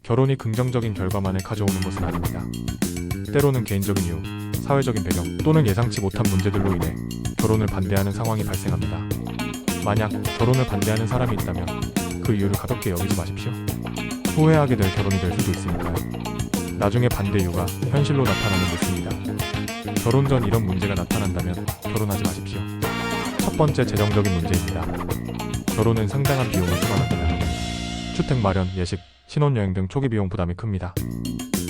결혼이 긍정적인 결과만을 가져오는 것은 아닙니다. 때로는 개인적인 이유, 사회적인 배경 또는 예상치 못한 문제들로 인해 결혼을 반대하는 상황이 발생합니다. 만약 결혼을 반대하는 사람이 있다면 그 이유를 가볍게 여기지 마십시오. 후회하게 될 결혼이 될 수도 있으니까요. 나중에 반대 이유가 현실로 나타나면 늦습니다. 결혼 전 이런 문제가 나타난다면 결혼하지 마십시오. 첫 번째, 재정적인 문제입니다. 결혼은 상당한 비용을 수반합니다. 주택 마련, 예식, 신혼여행 등 초기 비용 부담이 큽니다.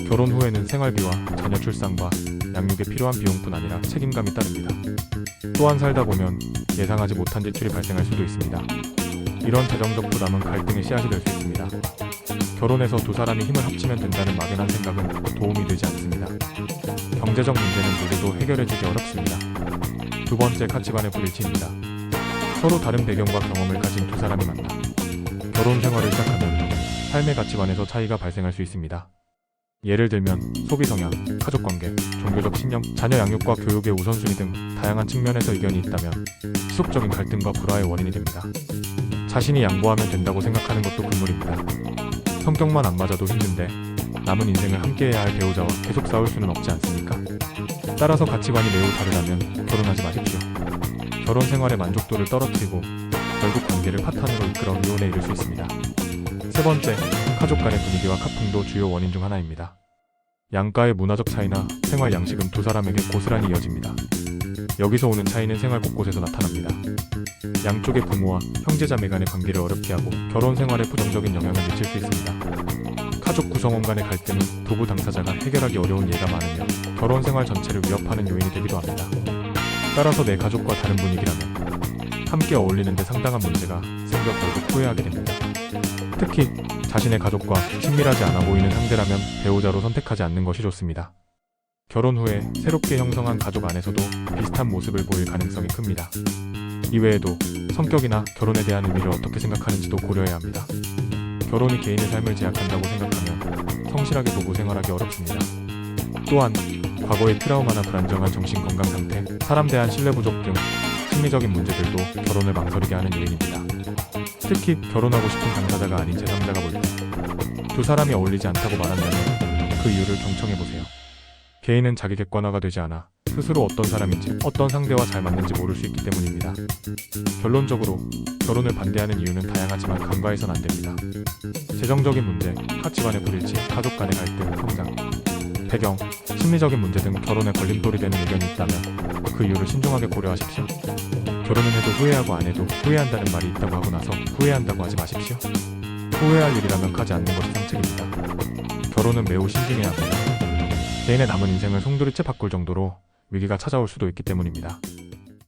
결혼 후에는 생활비와 자녀 출산과 양육에 필요한 비용뿐 아니라 책임감이 따릅니다. 또한 살다 보면 예상하지 못한 지출이 발생할 수도 있습니다. 이런 재정적 부담은 갈등의 씨앗이 될 수 있습니다. 결혼해서 두 사람이 힘을 합치면 된다는 막연한 생각은 도움이 되지 않습니다. 경제적 문제는 누구도 해결해주기 어렵습니다. 두 번째, 가치관의 불일치입니다. 서로 다른 배경과 경험을 가진 두 사람이 만나 결혼 생활을 시작하면 삶의 가치관에서 차이가 발생할 수 있습니다. 예를 들면 소비 성향, 가족 관계, 종교적 신념, 자녀 양육과 교육의 우선순위 등 다양한 측면에서 의견이 있다면 지속적인 갈등과 불화의 원인이 됩니다. 자신이 양보하면 된다고 생각하는 것도 금물입니다. 성격만 안 맞아도 힘든데 남은 인생을 함께해야 할 배우자와 계속 싸울 수는 없지 않습니까? 따라서 가치관이 매우 다르다면 결혼하지 마십시오. 결혼 생활의 만족도를 떨어뜨리고 결국 관계를 파탄으로 이끌어 이혼에 이를 수 있습니다. 세 번째, 가족 간의 분위기와 카풍도 주요 원인 중 하나입니다. 양가의 문화적 차이나 생활 양식은 두 사람에게 고스란히 이어집니다. 여기서 오는 차이는 생활 곳곳에서 나타납니다. 양쪽의 부모와 형제자매 간의 관계를 어렵게 하고 결혼 생활에 부정적인 영향을 미칠 수 있습니다. 가족 구성원 간의 갈등은 부부 당사자가 해결하기 어려운 예가 많으며 결혼 생활 전체를 위협하는 요인이 되기도 합니다. 따라서 내 가족과 다른 분위기라면 함께 어울리는데 상당한 문제가 생겨 결국 후회하게 됩니다. 특히 자신의 가족과 친밀하지 않아 보이는 상대라면 배우자로 선택하지 않는 것이 좋습니다. 결혼 후에 새롭게 형성한 가족 안에서도 비슷한 모습을 보일 가능성이 큽니다. 이외에도 성격이나 결혼에 대한 의미를 어떻게 생각하는지도 고려해야 합니다. 결혼이 개인의 삶을 제약한다고 생각하면 성실하게 부부 생활하기 어렵습니다. 또한 과거의 트라우마나 불안정한 정신 건강 상태, 사람 대한 신뢰 부족 등 심리적인 문제들도 결혼을 망설이게 하는 요인입니다. 특히 결혼하고 싶은 당사자가 아닌 제3자가 볼 때 두 사람이 어울리지 않다고 말한다면 그 이유를 경청해보세요. 개인은 자기 객관화가 되지 않아 스스로 어떤 사람인지 어떤 상대와 잘 맞는지 모를 수 있기 때문입니다. 결론적으로 결혼을 반대하는 이유는 다양하지만 간과해선 안 됩니다. 재정적인 문제, 가치관의 불일치, 가족 간의 갈등, 성장, 배경, 심리적인 문제 등 결혼에 걸림돌이 되는 의견이 있다면 그 이유를 신중하게 고려하십시오. 결혼은 해도 후회하고 안 해도 후회한다는 말이 있다고 하고 나서 후회한다고 하지 마십시오. 후회할 일이라면 가지 않는 것이 상책입니다. 결혼은 매우 신중해야 합니다. 개인의 남은 인생을 송두리째 바꿀 정도로 위기가 찾아올 수도 있기 때문입니다.